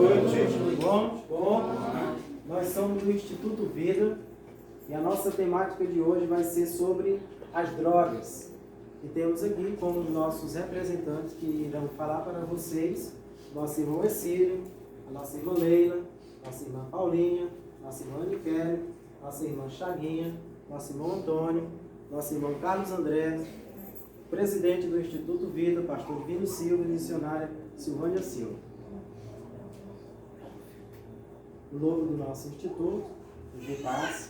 noite. Tudo bom? Bom. Nós somos do Instituto Vida e a nossa temática de hoje vai ser sobre as drogas. E temos aqui como nossos representantes que irão falar para vocês, nosso irmão Essílio, a nossa irmã Leila, nossa irmã Paulinha, nossa irmã Aniquele, nossa irmã Chaguinha, nosso irmão Antônio, nosso irmão Carlos André, presidente do Instituto Vida, pastor Vino Silva e missionária Silvânia Silva. O logo do nosso instituto, o GPAS.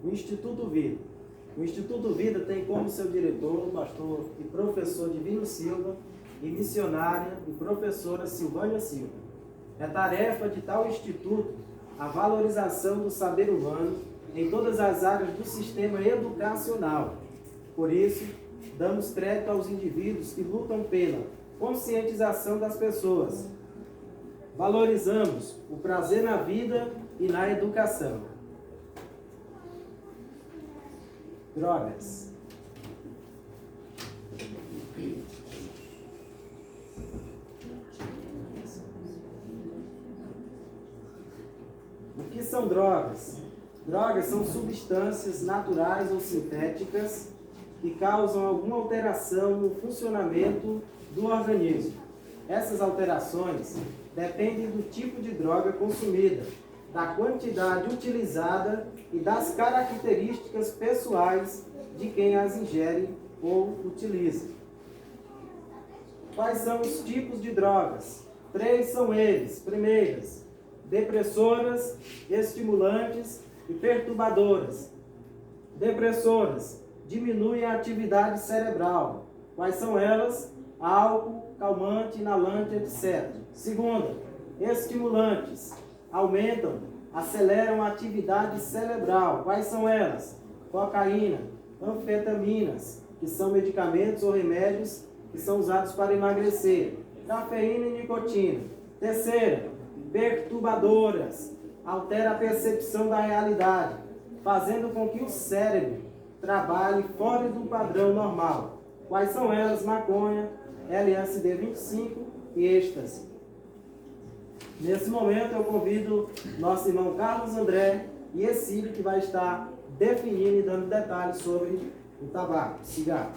O Instituto Vida. O Instituto Vida tem como seu diretor o pastor e professor Divino Silva e missionária e professora Silvânia Silva. É tarefa de tal instituto a valorização do saber humano em todas as áreas do sistema educacional. Por isso, damos crédito aos indivíduos que lutam pela conscientização das pessoas. Valorizamos o prazer na vida e na educação. Drogas. O que são drogas? Drogas são substâncias naturais ou sintéticas que causam alguma alteração no funcionamento do organismo. Essas alterações dependem do tipo de droga consumida, da quantidade utilizada e das características pessoais de quem as ingere ou utiliza. Quais são os tipos de drogas? 3 são eles. Primeiras, depressoras, estimulantes e perturbadoras. Depressoras diminuem a atividade cerebral. Quais são elas? Álcool, calmante, inalante, etc. Segunda, estimulantes aumentam, aceleram a atividade cerebral. Quais são elas? Cocaína, anfetaminas, que são medicamentos ou remédios que são usados para emagrecer. Cafeína e nicotina. Terceira, perturbadoras, altera a percepção da realidade, fazendo com que o cérebro trabalhe fora do padrão normal. Quais são elas? Maconha, LSD-25 e êxtase. Nesse momento eu convido nosso irmão Carlos André e Essílio, que vai estar definindo e dando detalhes sobre o tabaco, cigarro.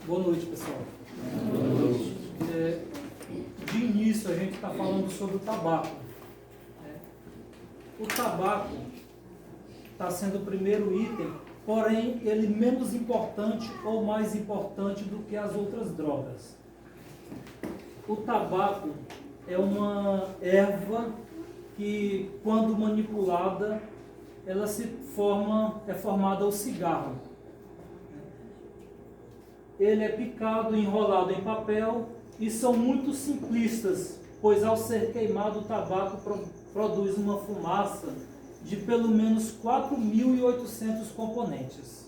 Boa noite, pessoal. Boa noite. De início, a gente está falando sobre o tabaco. O tabaco está sendo o primeiro item, porém, ele menos importante ou mais importante do que as outras drogas. O tabaco é uma erva que, quando manipulada, ela é formada o cigarro. Ele é picado, enrolado em papel e são muito simplistas, pois ao ser queimado o tabaco produz uma fumaça de pelo menos 4.800 componentes.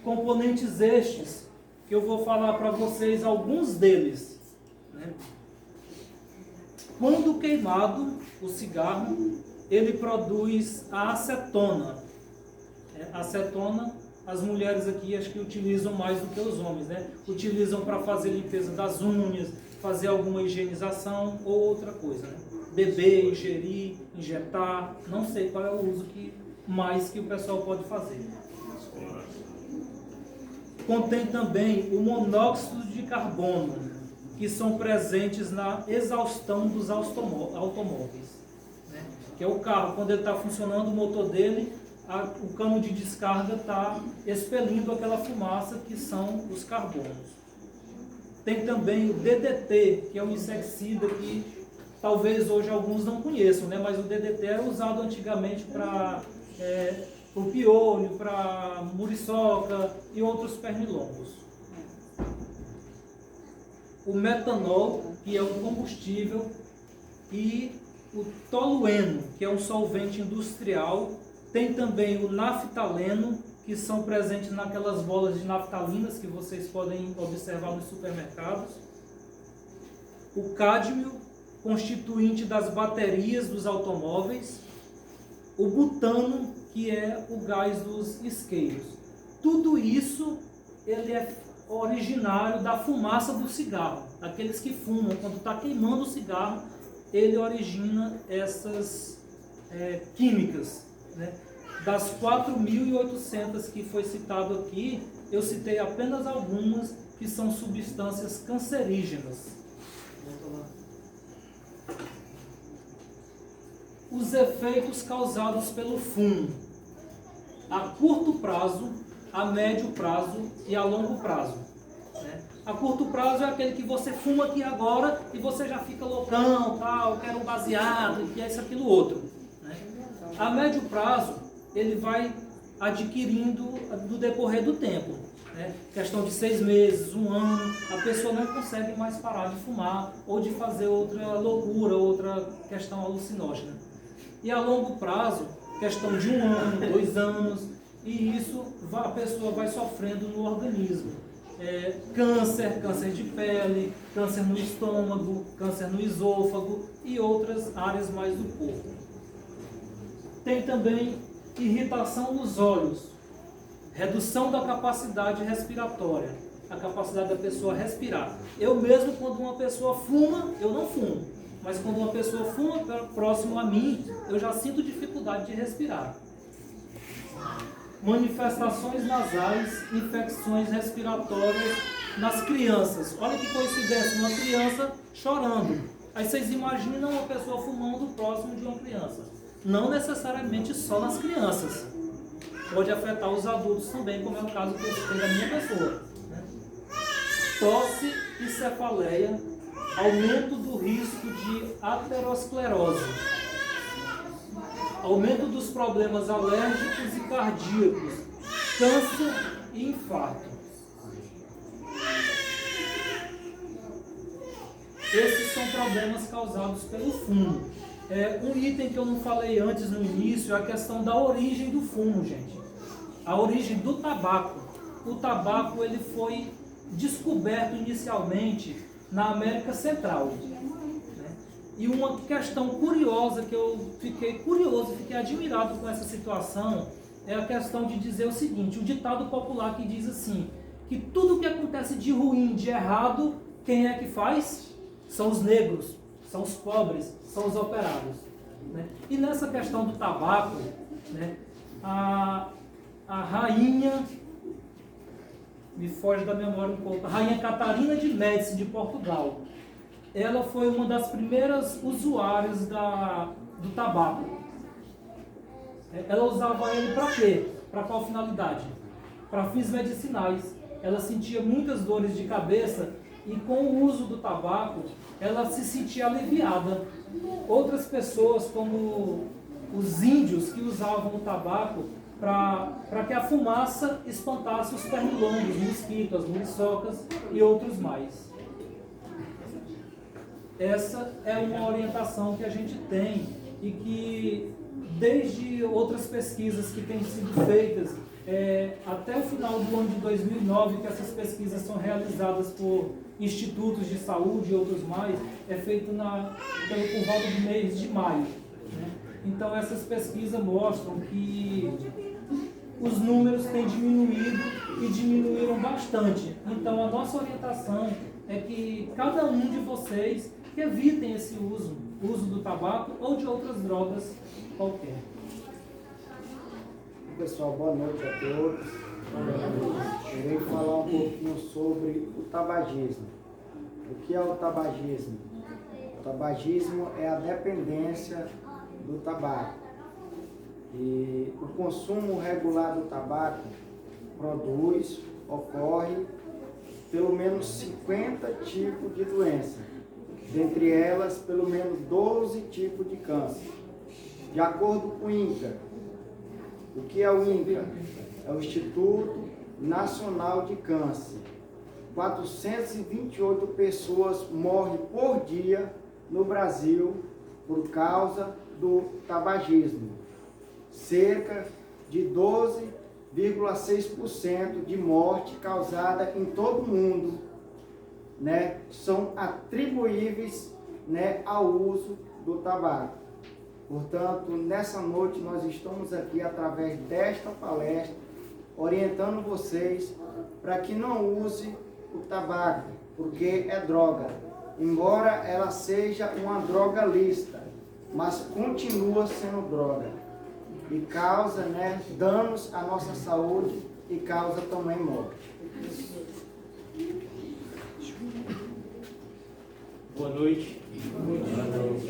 Componentes estes que eu vou falar para vocês alguns deles. Quando queimado, o cigarro, ele produz a acetona. Acetona, as mulheres aqui acho que utilizam mais do que os homens, utilizam para fazer limpeza das unhas, fazer alguma higienização ou outra coisa, beber, ingerir, injetar, não sei qual é o uso mais que o pessoal pode fazer. Contém também o monóxido de carbono, que são presentes na exaustão dos automóveis. Que é o carro, quando ele está funcionando, o motor dele, o cano de descarga está expelindo aquela fumaça que são os carbonos. Tem também o DDT, que é um inseticida que talvez hoje alguns não conheçam, mas o DDT era usado antigamente para o piolho, para muriçoca e outros pernilongos. O metanol, que é um combustível, e o tolueno, que é um solvente industrial. Tem também o naftaleno, que são presentes naquelas bolas de naftalinas que vocês podem observar nos supermercados. O cádmio, constituinte das baterias dos automóveis. O butano, que é o gás dos isqueiros. Tudo isso ele é originário da fumaça do cigarro. Aqueles que fumam, quando está queimando o cigarro, ele origina essas químicas, né? Das 4.800 que foi citado aqui, eu citei apenas algumas que são substâncias cancerígenas. Os efeitos causados pelo fumo, a curto prazo, a médio prazo e a longo prazo, né? A curto prazo é aquele que você fuma aqui agora e você já fica loucão, tal, quero um baseado, que é isso, aquilo, outro, né? A médio prazo, ele vai adquirindo no decorrer do tempo, né? Questão de 6 meses, 1 ano, a pessoa não consegue mais parar de fumar ou de fazer outra loucura, outra questão alucinógena. E a longo prazo, questão de 1 ano, 2 anos, e isso a pessoa vai sofrendo no organismo. Câncer de pele, câncer no estômago, câncer no esôfago e outras áreas mais do corpo. Tem também irritação nos olhos, redução da capacidade respiratória, a capacidade da pessoa respirar. Eu mesmo, quando uma pessoa fuma, eu não fumo, mas quando uma pessoa fuma próximo a mim, eu já sinto dificuldade de respirar. Manifestações nasais, infecções respiratórias nas crianças. Olha que coincidência, uma criança chorando. Aí vocês imaginam uma pessoa fumando próximo de uma criança. Não necessariamente só nas crianças. Pode afetar os adultos também, como é o caso que eu citei da minha pessoa, né? Tosse e cefaleia, aumento do risco de aterosclerose, aumento dos problemas alérgicos e cardíacos, câncer e infarto. Esses são problemas causados pelo fumo. Um item que eu não falei antes no início é a questão da origem do fumo, gente. A origem do tabaco. O tabaco ele foi descoberto inicialmente na América Central, né? E uma questão curiosa que eu fiquei admirado com essa situação é a questão de dizer o seguinte: o ditado popular que diz assim, que tudo que acontece de ruim, de errado, quem é que faz? São os negros, são os pobres, são os operários, né? E nessa questão do tabaco, né, a rainha, me foge da memória um pouco, a rainha Catarina de Médici de Portugal, ela foi uma das primeiras usuárias do tabaco. Ela usava ele para quê? Para qual finalidade? Para fins medicinais. Ela sentia muitas dores de cabeça e com o uso do tabaco ela se sentia aliviada. Outras pessoas, como os índios que usavam o tabaco para que a fumaça espantasse os pernilongos, mosquitos, as muriçocas e outros mais. Essa é uma orientação que a gente tem e que, desde outras pesquisas que têm sido feitas, até o final do ano de 2009, que essas pesquisas são realizadas por institutos de saúde e outros mais, é feito por volta do mês de maio, né? Então essas pesquisas mostram que os números têm diminuído e diminuíram bastante. Então a nossa orientação é que cada um de vocês evitem esse uso do tabaco ou de outras drogas qualquer. Pessoal, boa noite a todos. Irei falar um pouquinho sobre o tabagismo. O que é o tabagismo? O tabagismo é a dependência do tabaco. E o consumo regular do tabaco ocorre pelo menos 50 tipos de doença. Dentre elas, pelo menos 12 tipos de câncer. De acordo com o INCA, o que é o INCA? É o Instituto Nacional de Câncer. 428 pessoas morrem por dia no Brasil por causa do tabagismo. Cerca de 12,6% de morte causada em todo o mundo, né, são atribuíveis, né, ao uso do tabaco. Portanto, nessa noite nós estamos aqui através desta palestra orientando vocês para que não use o tabaco, porque é droga. Embora ela seja uma droga lícita, mas continua sendo droga e causa, danos à nossa saúde e causa também morte. Boa noite.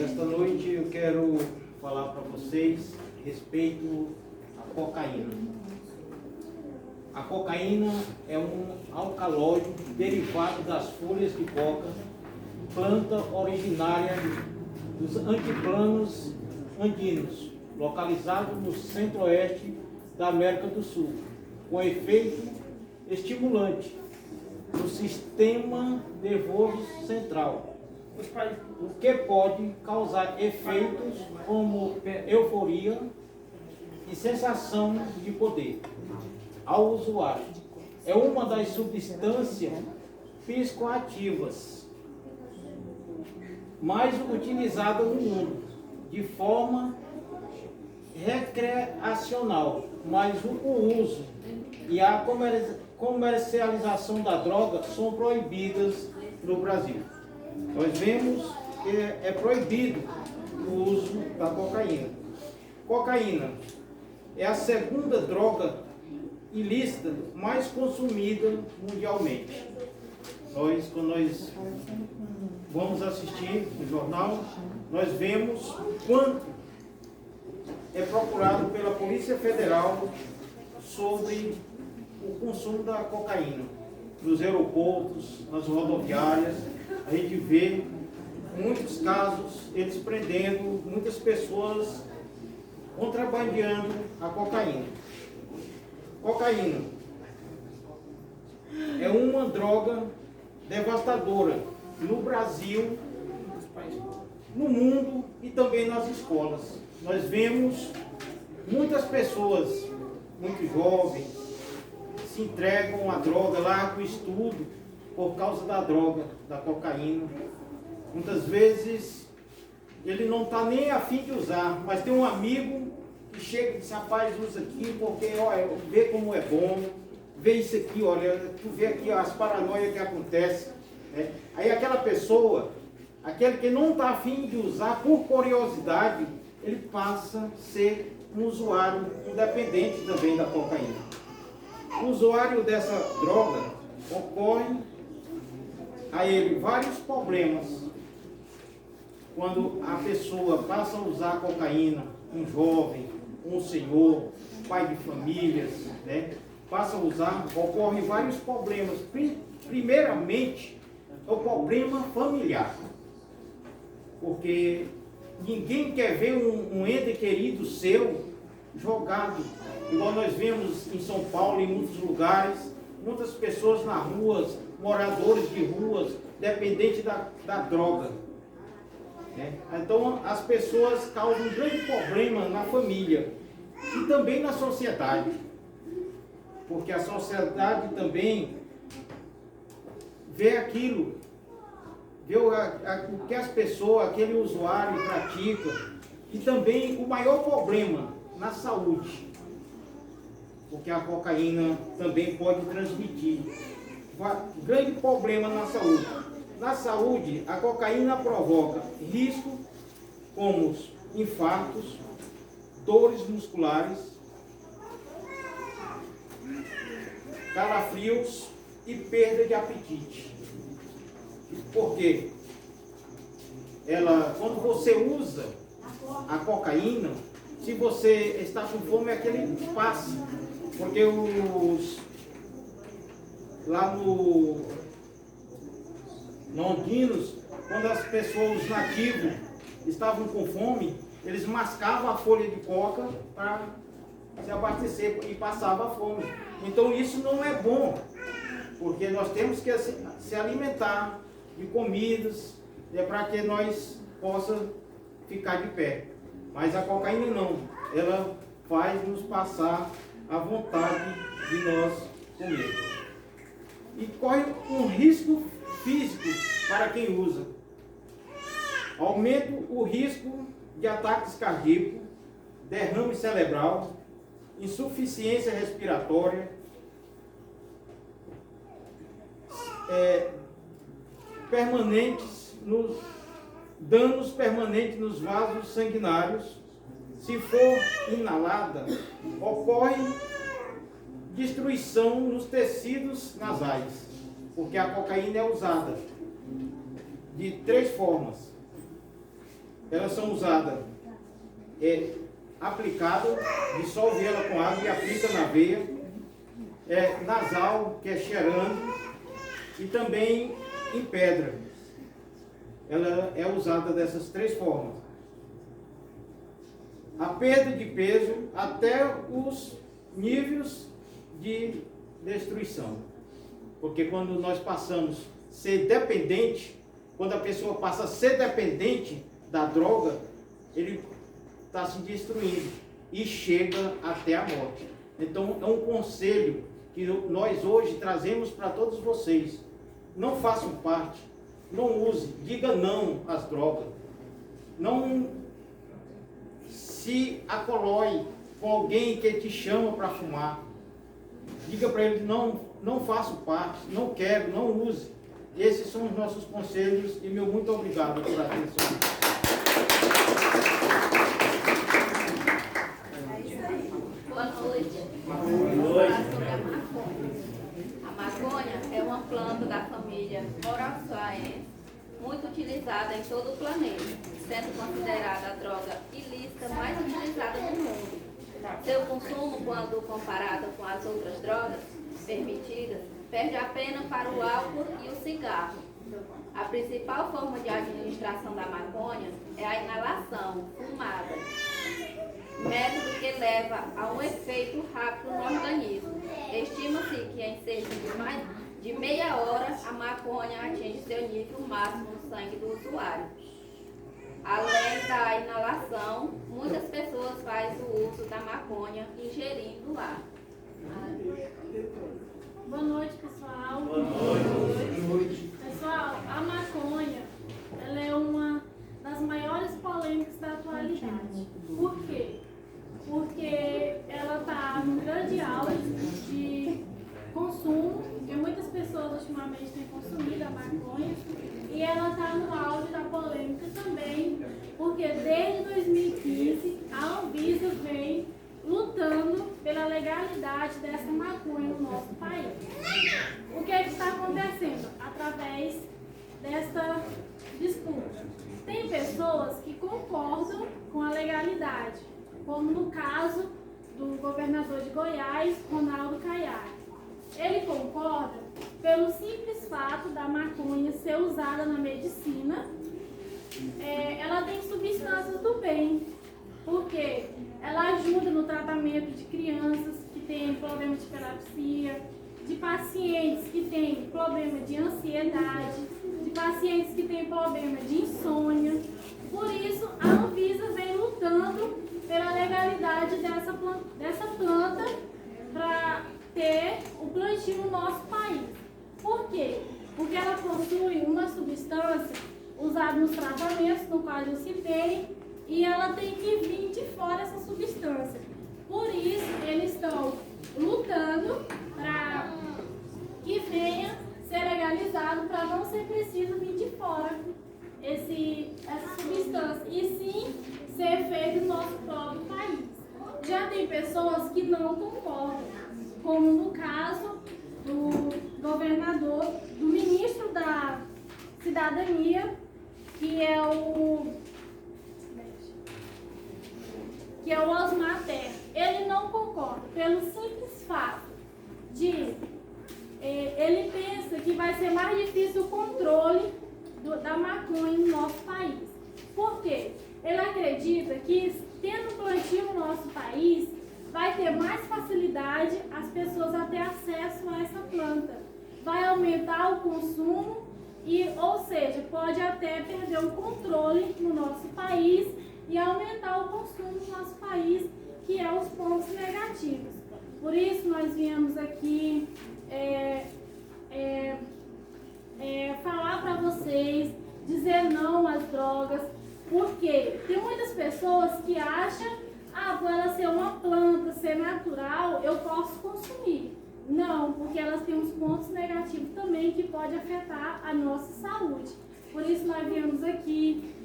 Esta noite eu quero falar para vocês a respeito à cocaína. A cocaína é um alcaloide derivado das folhas de coca, planta originária dos antiplanos andinos, localizado no centro-oeste da América do Sul, com efeito estimulante no sistema nervoso central, o que pode causar efeitos como euforia e sensação de poder ao usuário. É uma das substâncias psicoativas mais utilizada no mundo, de forma recreacional, mas o uso e a comercialização da droga são proibidas no Brasil. Nós vemos que é proibido o uso da cocaína. Cocaína é a segunda droga ilícita mais consumida mundialmente. Quando nós vamos assistir no jornal, nós vemos quanto é procurado pela Polícia Federal sobre o consumo da cocaína. Nos aeroportos, nas rodoviárias, a gente vê muitos casos, eles prendendo muitas pessoas contrabandeando a cocaína. Cocaína é uma droga devastadora no Brasil, no mundo e também nas escolas. Nós vemos muitas pessoas, muito jovens, se entregam à droga, largam o estudo por causa da droga, da cocaína. Muitas vezes ele não está nem a fim de usar, mas tem um amigo que chega e diz: rapaz, usa aqui porque olha, vê como é bom, vê isso aqui, olha, tu vê aqui as paranoias que acontecem. Né? Aí aquela pessoa, aquele que não está a fim de usar por curiosidade, ele passa a ser um usuário independente também da cocaína. O usuário dessa droga ocorre a ele vários problemas quando a pessoa passa a usar cocaína, um jovem, um senhor, pai de famílias, né? Passa a usar, ocorrem vários problemas. Primeiramente, é o problema familiar, porque ninguém quer ver um ente querido seu jogado, igual nós vemos em São Paulo, em muitos lugares, muitas pessoas nas ruas, moradores de ruas, dependentes da droga. Né? Então, as pessoas causam um grande problema na família e também na sociedade, porque a sociedade também vê aquilo, vê o que as pessoas, aquele usuário pratica, e também o maior problema na saúde, porque a cocaína também pode transmitir um grande problema na saúde. Na saúde, a cocaína provoca risco como infartos, dores musculares, calafrios e perda de apetite. Por quê? Quando você usa a cocaína, se você está com fome, é aquele passe. Porque lá no Andinos, quando as pessoas, os nativos, estavam com fome, eles mascavam a folha de coca para se abastecer e passava fome. Então isso não é bom, porque nós temos que se alimentar de comidas, para que nós possamos ficar de pé. Mas a cocaína não, ela faz nos passar a vontade de nós comer. E corre um risco físico para quem usa. Aumenta o risco de ataques cardíacos, derrame cerebral, insuficiência respiratória, danos permanentes nos vasos sanguinários. Se for inalada, ocorre destruição nos tecidos nasais, porque a cocaína é usada de 3 formas. Elas são usadas aplicada, dissolve ela com água e aplica na veia, nasal, que é cheirando, e também em pedra. Ela é usada dessas 3 formas. A perda de peso até os níveis de destruição. Porque quando nós passamos a ser dependente, quando a pessoa passa a ser dependente da droga, ele está se destruindo e chega até a morte. Então é um conselho que nós hoje trazemos para todos vocês. Não façam parte, não use, diga não às drogas. Não se acoloe com alguém que te chama para fumar. Diga para ele, não faço parte, não quero, não use. Esses são os nossos conselhos e meu muito obrigado pela atenção. Boa noite. A maconha é uma planta da família Moraçaense, muito utilizada em todo o planeta, sendo considerada a droga ilícita mais utilizada no mundo. Seu consumo, quando comparado com as outras drogas permitidas, perde a pena para o álcool e o cigarro. A principal forma de administração da maconha é a inalação, fumada, método que leva a um efeito rápido no organismo. Estima-se que em cerca de meia hora a maconha atinge seu nível máximo no sangue do usuário. Além da inalação, muitas pessoas fazem o uso da maconha ingerindo ar. Boa noite, pessoal. Boa noite. Pessoal, a maconha, ela é uma das maiores polêmicas da atualidade. Por quê? Porque ela está num grande auge de consumo, e muitas pessoas ultimamente têm consumido a maconha, e ela está no auge da polêmica também, porque desde 2015 a Anvisa vem lutando pela legalidade dessa maconha no nosso país. O que está acontecendo? Através desta disputa. Tem pessoas que concordam com a legalidade, como no caso do governador de Goiás, Ronaldo Caiado. Ele concorda pelo simples fato da maconha ser usada na medicina. Ela tem substâncias do bem, porque ela ajuda no tratamento de crianças que têm problema de epilepsia, de pacientes que têm problema de ansiedade, de pacientes que têm problema de insônia. Por isso, a Anvisa vem lutando pela legalidade dessa planta para ter o plantio no nosso país. Por quê? Porque ela possui uma substância usada nos tratamentos, no qual eu citei, e ela tem que vir de fora essa substância. Por isso, eles estão lutando para que venha ser legalizado, para não ser preciso vir de fora essa substância, e sim ser feito no nosso próprio país. Já tem pessoas que não concordam, como no caso do governador, do ministro da Cidadania, que é o Osmar Terra. Ele não concorda pelo simples fato de ele pensa que vai ser mais difícil o controle da maconha no nosso país. Por quê? Ele acredita que, tendo plantio no nosso país, vai ter mais facilidade as pessoas a ter acesso a essa planta. Vai aumentar o consumo ou seja, pode até perder o controle no nosso país e aumentar o consumo no nosso país, que é os pontos negativos. Por isso nós viemos aqui falar para vocês, dizer não às drogas, porque tem muitas pessoas que acham, por ela ser uma planta, ser ser natural, eu posso consumir. Não, porque elas têm uns pontos negativos também que pode afetar a nossa saúde. Por isso nós viemos aqui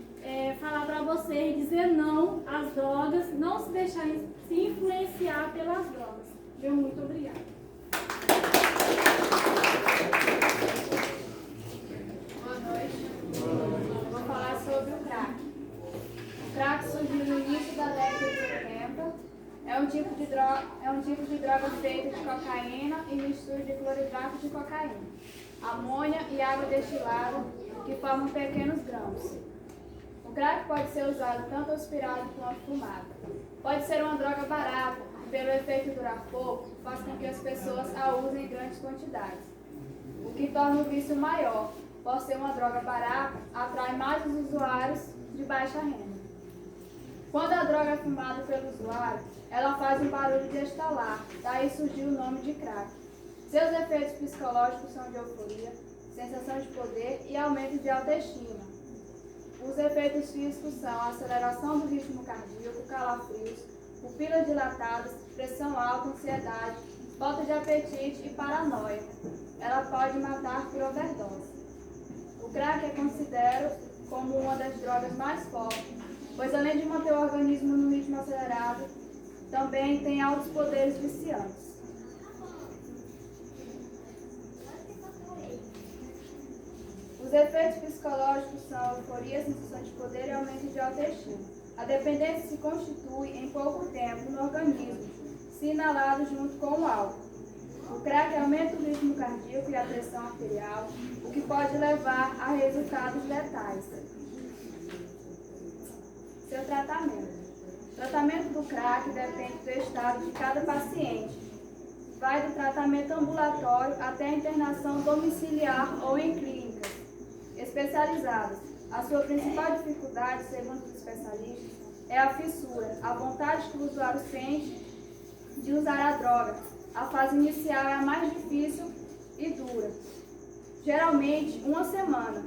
falar para você e dizer não às drogas, não se deixar se influenciar pelas drogas. Meu muito obrigada. Boa noite. Vou falar sobre o crack. O crack surgiu no início da década de 80. É um tipo de droga feita de cocaína e mistura de cloridrato de cocaína, amônia e água destilada, que formam pequenos grãos. O crack pode ser usado tanto aspirado quanto fumado. Pode ser uma droga barata, e pelo efeito durar pouco, faz com que as pessoas a usem em grandes quantidades, o que torna o vício maior. Por ser uma droga barata, atrai mais os usuários de baixa renda. Quando a droga é fumada pelo usuário, ela faz um barulho de estalar, daí surgiu o nome de crack. Seus efeitos psicológicos são de euforia, sensação de poder e aumento de autoestima. Os efeitos físicos são a aceleração do ritmo cardíaco, calafrios, pupilas dilatadas, pressão alta, ansiedade, falta de apetite e paranoia. Ela pode matar por overdose. O crack é considerado como uma das drogas mais fortes, pois além de manter o organismo no ritmo acelerado, também tem altos poderes viciantes. Os efeitos psicológicos são euforia, sensação de poder e aumento de autoestima. A dependência se constitui em pouco tempo no organismo, se inalado junto com o álcool. O crack aumenta o ritmo cardíaco e a pressão arterial, o que pode levar a resultados letais. Seu tratamento. O tratamento do crack depende do estado de cada paciente. Vai do tratamento ambulatório até a internação domiciliar ou em clínicas especializadas. A sua principal dificuldade, segundo os especialistas, é a fissura, a vontade que o usuário sente de usar a droga. A fase inicial é a mais difícil e dura, geralmente uma semana.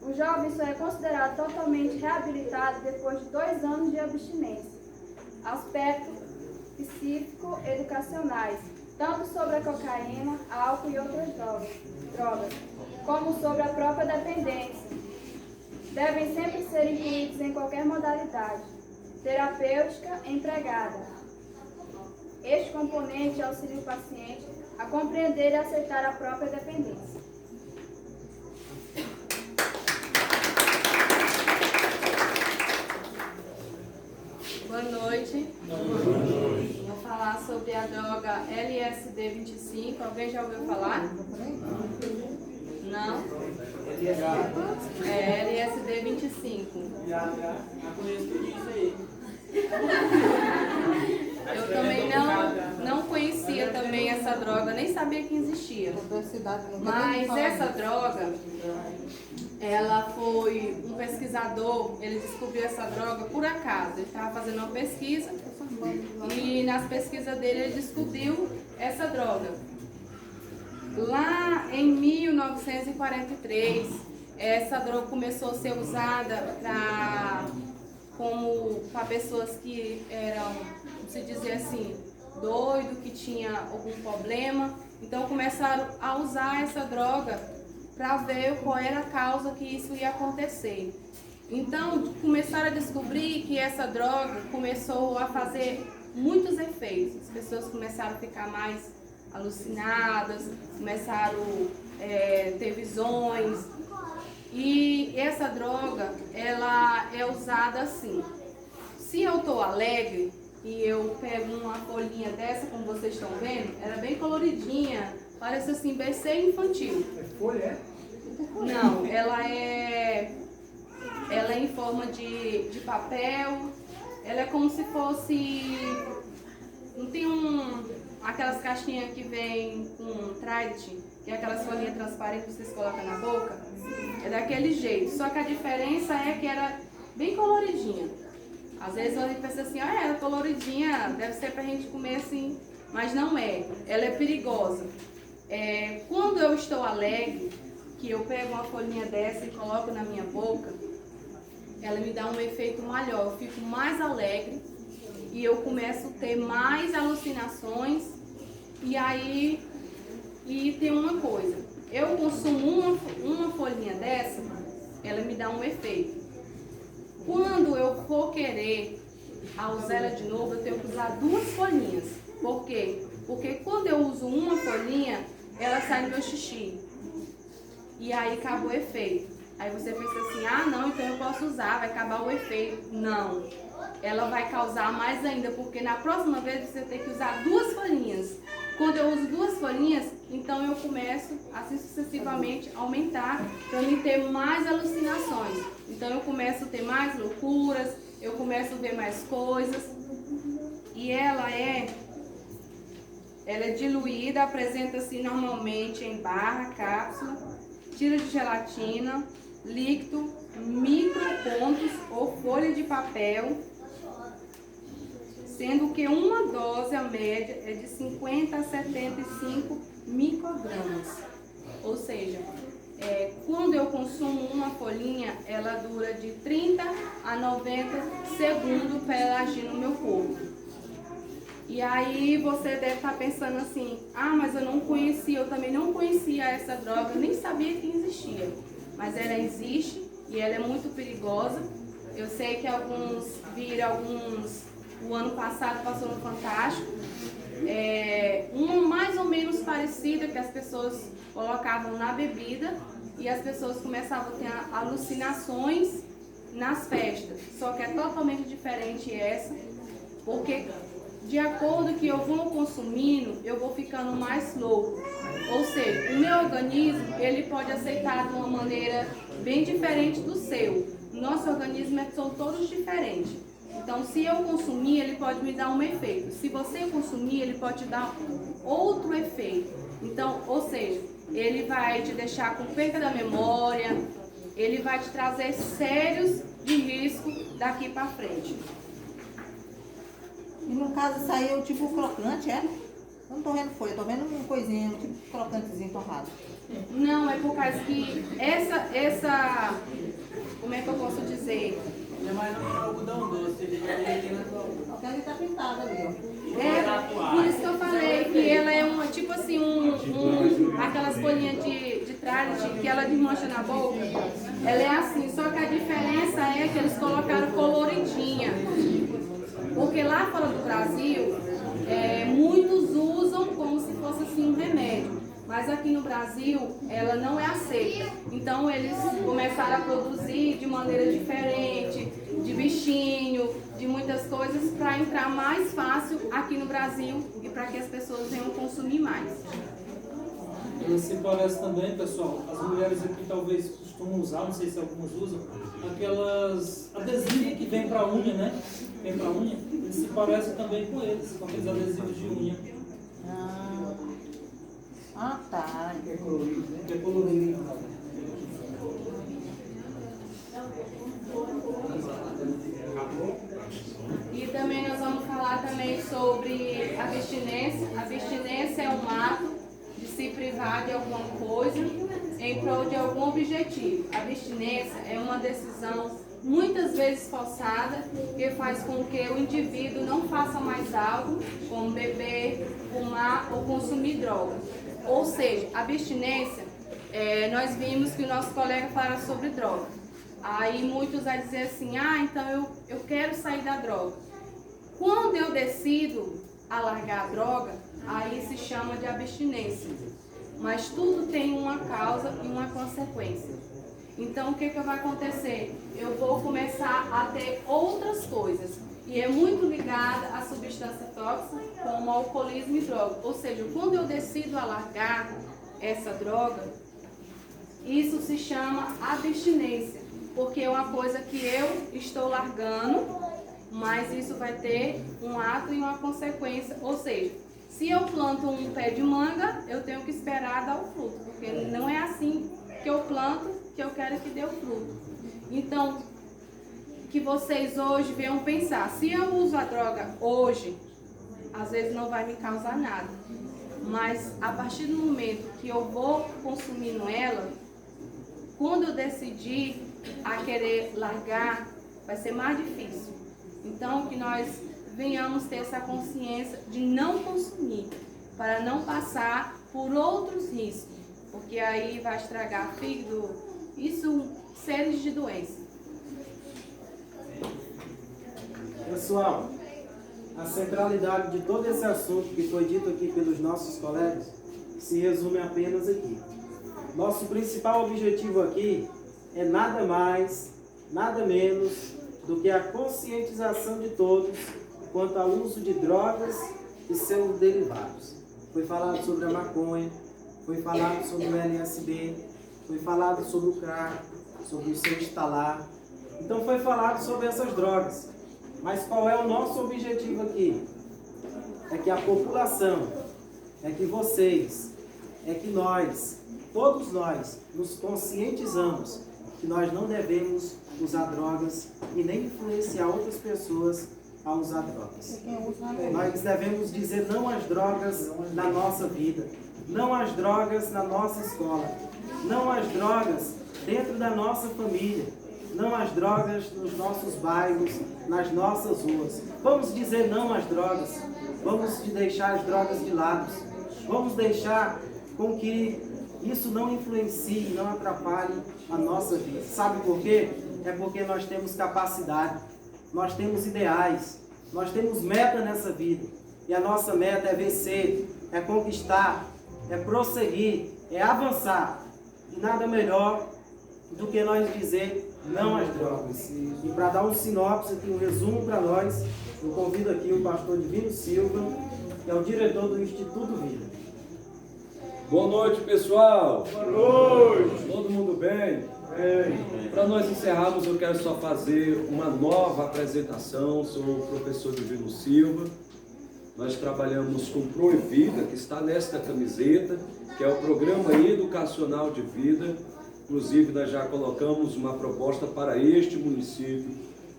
O jovem só é considerado totalmente reabilitado depois de 2 anos de abstinência. Aspectos psíquico-educacionais, tanto sobre a cocaína, álcool e outras drogas, como sobre a própria dependência, devem sempre ser incluídos em qualquer modalidade terapêutica empregada. Este componente auxilia o paciente a compreender e aceitar a própria dependência. Boa noite. Vou falar sobre a droga LSD-25. Alguém já ouviu falar? Não? É LSD-25. Já conheço tudo isso aí. Eu também não conhecia também essa droga, nem sabia que existia. Mas essa droga, ela foi um pesquisador, ele descobriu essa droga por acaso. Ele estava fazendo uma pesquisa e nas pesquisas dele ele descobriu essa droga. Lá em 1943, essa droga começou a ser usada para pessoas que eram, se dizer assim, doido, que tinha algum problema. Então começaram a usar essa droga para ver qual era a causa que isso ia acontecer. Então começaram a descobrir que essa droga começou a fazer muitos efeitos. As pessoas começaram a ficar mais alucinadas, começaram a ter visões. E essa droga, ela é usada assim. Se eu estou alegre e eu pego uma folhinha dessa, como vocês estão vendo, ela é bem coloridinha, parece assim, bem ser infantil. É folha, é? Não, ela é em forma de papel, ela é como se fosse, não tem aquelas caixinhas que vem com Trident, que é aquelas folhinhas transparentes que vocês colocam na boca, é daquele jeito, só que a diferença é que era bem coloridinha. Às vezes a gente pensa assim, ela é coloridinha, deve ser pra gente comer assim, mas não é, ela é perigosa. Quando eu estou alegre, que eu pego uma folhinha dessa e coloco na minha boca, ela me dá um efeito maior, eu fico mais alegre e eu começo a ter mais alucinações. E aí, e tem uma coisa, eu consumo uma folhinha dessa, ela me dá um efeito. Quando eu for querer usar ela de novo, eu tenho que usar 2 folhinhas. Por quê? Porque quando eu uso uma folhinha, ela sai do meu xixi. E aí acabou o efeito. Aí você pensa assim, ah não, então eu posso usar, vai acabar o efeito. Não, ela vai causar mais ainda, porque na próxima vez você tem que usar 2 folhinhas. Quando eu uso 2 folhinhas, então eu começo assim sucessivamente a aumentar para me ter mais alucinações. Então eu começo a ter mais loucuras, eu começo a ver mais coisas. E ela é diluída, apresenta-se normalmente em barra, cápsula, tira de gelatina, líquido, micropontos ou folha de papel, sendo que uma dose, a média, é de 50 a 75 microgramas. Ou seja, quando eu consumo uma folhinha, ela dura de 30 a 90 segundos para ela agir no meu corpo. E aí você deve estar pensando assim, ah, mas eu não conhecia, eu também não conhecia essa droga, nem sabia que existia. Mas ela existe e ela é muito perigosa. Eu sei que alguns viram, o ano passado passou no Fantástico. Uma mais ou menos parecida que as pessoas colocavam na bebida e as pessoas começavam a ter alucinações nas festas. Só que é totalmente diferente essa, porque de acordo que eu vou consumindo, eu vou ficando mais louco. Ou seja, o meu organismo, ele pode aceitar de uma maneira bem diferente do seu. Nosso organismo são todos diferentes. Então, se eu consumir, ele pode me dar um efeito. Se você consumir, ele pode te dar outro efeito. Então, ou seja, ele vai te deixar com perda da memória, ele vai te trazer sérios de risco daqui para frente. E no caso saiu tipo crocante, é? Eu não tô vendo folha, tô vendo uma coisinha, tipo crocantezinho torrado. Não, é por causa que essa, como é que eu posso dizer? Ele é mais um algodão doce, ele tem na sua. Até ele tá pintado ali, ó. Por isso que eu falei que ela é uma, tipo assim, aquelas folhinhas de tralha que ela desmancha na boca. Ela é assim, só que a diferença é que eles colocaram coloridinha. Porque lá fora do Brasil, muitos usam como se fosse assim um remédio. Mas aqui no Brasil, ela não é aceita. Então, eles começaram a produzir de maneira diferente, de bichinho, de muitas coisas, para entrar mais fácil aqui no Brasil e para que as pessoas venham consumir mais. Ela se parece também, pessoal, as mulheres aqui talvez costumam usar, não sei se algumas usam, aquelas adesivos que vem para unha, né? Vem para unha, eles se parecem também com eles, com aqueles adesivos de unha. Ah, tá. Que é colorido. E também nós vamos falar também sobre abstinência. A abstinência é um ato de se privar de alguma coisa em prol de algum objetivo. A abstinência é uma decisão muitas vezes forçada que faz com que o indivíduo não faça mais algo, como beber, fumar ou consumir droga. Ou seja, a abstinência, nós vimos que o nosso colega fala sobre droga. Aí muitos vão dizer assim, ah, então eu quero sair da droga. Quando eu decido a largar a droga, aí se chama de abstinência. Mas tudo tem uma causa e uma consequência. Então o que vai acontecer? Eu vou começar a ter outras coisas. E é muito ligada à substância tóxica, como alcoolismo e droga. Ou seja, quando eu decido a largar essa droga, isso se chama abstinência. Porque é uma coisa que eu estou largando, mas isso vai ter um ato e uma consequência. Ou seja, se eu planto um pé de manga, eu tenho que esperar dar o fruto. Porque não é assim que eu planto que eu quero que dê o fruto. Então, que vocês hoje venham pensar, se eu uso a droga hoje, às vezes não vai me causar nada. Mas a partir do momento que eu vou consumindo ela, quando eu decidir a querer largar, vai ser mais difícil. Então, que nós venhamos ter essa consciência de não consumir, para não passar por outros riscos, porque aí vai estragar fígado, isso, séries de doenças. Pessoal, a centralidade de todo esse assunto que foi dito aqui pelos nossos colegas se resume apenas aqui. Nosso principal objetivo aqui é nada mais, nada menos do que a conscientização de todos quanto ao uso de drogas e seus derivados. Foi falado sobre a maconha, foi falado sobre o LSD, foi falado sobre o crack, sobre o seu instalar. Então foi falado sobre essas drogas. Mas qual é o nosso objetivo aqui? É que a população, é que vocês, é que nós, todos nós, nos conscientizamos que nós não devemos usar drogas e nem influenciar outras pessoas a usar drogas. Nós devemos dizer não às drogas na nossa vida, não às drogas na nossa escola, não às drogas dentro da nossa família, não às drogas nos nossos bairros, nas nossas ruas. Vamos dizer não às drogas, vamos deixar as drogas de lado, vamos deixar com que isso não influencie, não atrapalhe a nossa vida. Sabe por quê? É porque nós temos capacidade, nós temos ideais, nós temos meta nessa vida. E a nossa meta é vencer, é conquistar, é prosseguir, é avançar. E nada melhor do que nós dizer não às drogas. E para dar um sinopse aqui, um resumo para nós, eu convido aqui o pastor Divino Silva, que é o diretor do Instituto Vida. Boa noite, pessoal. Boa noite. Todo mundo bem? Para nós encerrarmos, eu quero só fazer uma nova apresentação. Sou o professor Divino Silva. Nós trabalhamos com Proevida, que está nesta camiseta, que é o Programa Educacional de Vida. Inclusive, nós já colocamos uma proposta para este município,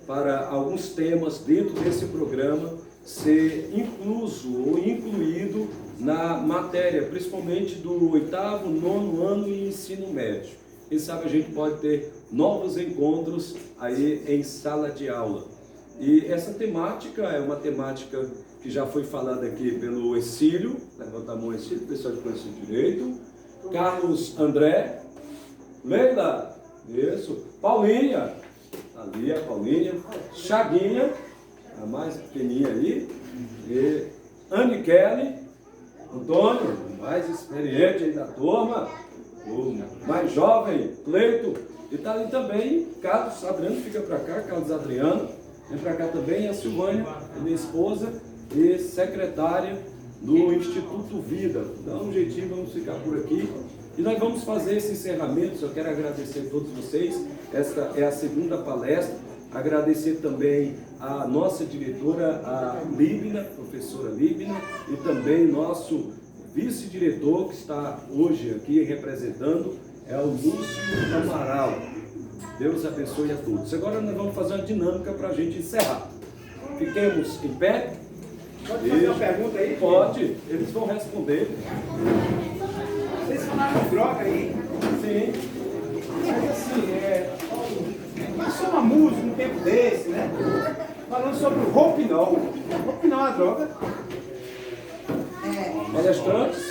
para alguns temas dentro desse programa ser incluso ou incluído na matéria, principalmente do 8º, 9º ano e ensino médio. Quem sabe a gente pode ter novos encontros aí em sala de aula. E essa temática é uma temática que já foi falada aqui pelo Exílio, levanta a mão, Exílio, pessoal de conhecimento de direito, Carlos André, Leila, isso, Paulinha, ali a Paulinha, Chaguinha, a mais pequenininha aí, e Anne Kelly, Antônio, mais experiente aí da turma, o mais jovem, Cleito, e está ali também Carlos Adriano, fica para cá, Carlos Adriano, vem para cá também, a Silvânia, minha esposa e secretária do Instituto Vida. Dá um jeitinho, vamos ficar por aqui. E nós vamos fazer esse encerramento. Eu quero agradecer a todos vocês. Esta é a segunda palestra. Agradecer também a nossa diretora, a Líbina, professora Líbina, e também nosso vice-diretor, que está hoje aqui representando, é o Lúcio Amaral. Deus abençoe a todos. Agora nós vamos fazer uma dinâmica para a gente encerrar. Fiquemos em pé. Pode fazer uma pergunta aí? Pode, eles vão responder. Vocês falaram de droga aí? Sim. Mas assim, passou uma música um tempo desse, né? Falando sobre o Roupinol. Roupinol é uma droga? Palestrantes?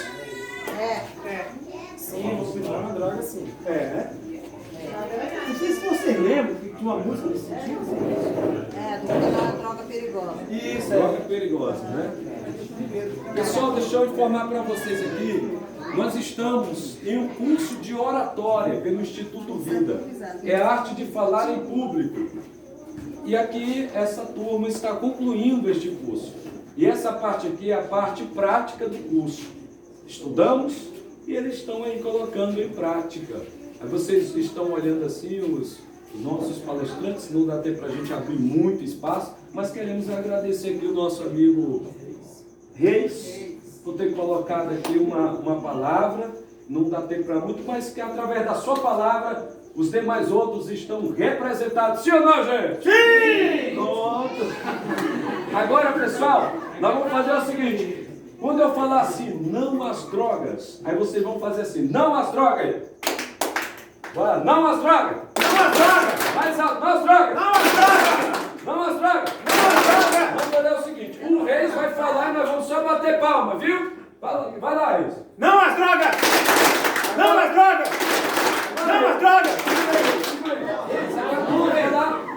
Sim, o Roupinol é uma droga, sim. Né? Não sei se vocês lembram que tinha uma música nesse sentido. Droga perigosa. Isso, droga perigosa, né? Pessoal, deixa eu informar para vocês aqui. Nós estamos em um curso de oratória pelo Instituto Vida. É a arte de falar em público. E aqui essa turma está concluindo este curso. E essa parte aqui é a parte prática do curso. Estudamos e eles estão aí colocando em prática. Aí vocês estão olhando assim os nossos palestrantes, não dá tempo para a gente abrir muito espaço, mas queremos agradecer aqui o nosso amigo Reis, por ter colocado aqui uma palavra, não dá tempo para muito, mas que através da sua palavra, os demais outros estão representados. Sim ou não, gente? Sim! Pronto. Agora, pessoal, nós vamos fazer o seguinte, quando eu falar assim, não às drogas, aí vocês vão fazer assim, não às drogas. Bora, não às drogas! Não às drogas! Mais alto, não às drogas! Não às drogas! Não às drogas! Não às drogas! fazer é o seguinte, o Reis vai falar e nós vamos só bater palma, viu? Vai lá, Reis. Não às drogas! Não às drogas! Não às drogas!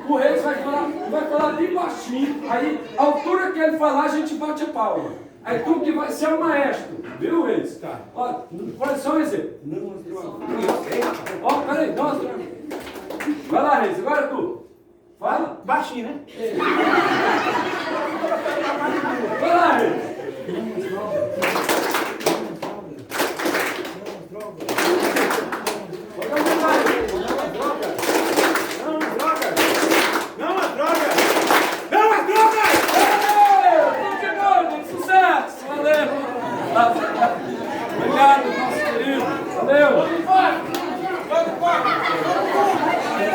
O Reis vai falar bem baixinho, aí a altura que ele falar a gente bate a palma. Aí tu que vai ser o maestro, viu, Reis? Tá. Ó, olha só um exemplo. Não às drogas. Ó, peraí, não às drogas. Vai lá, Reis, agora tu. Fala. Baixinho, né?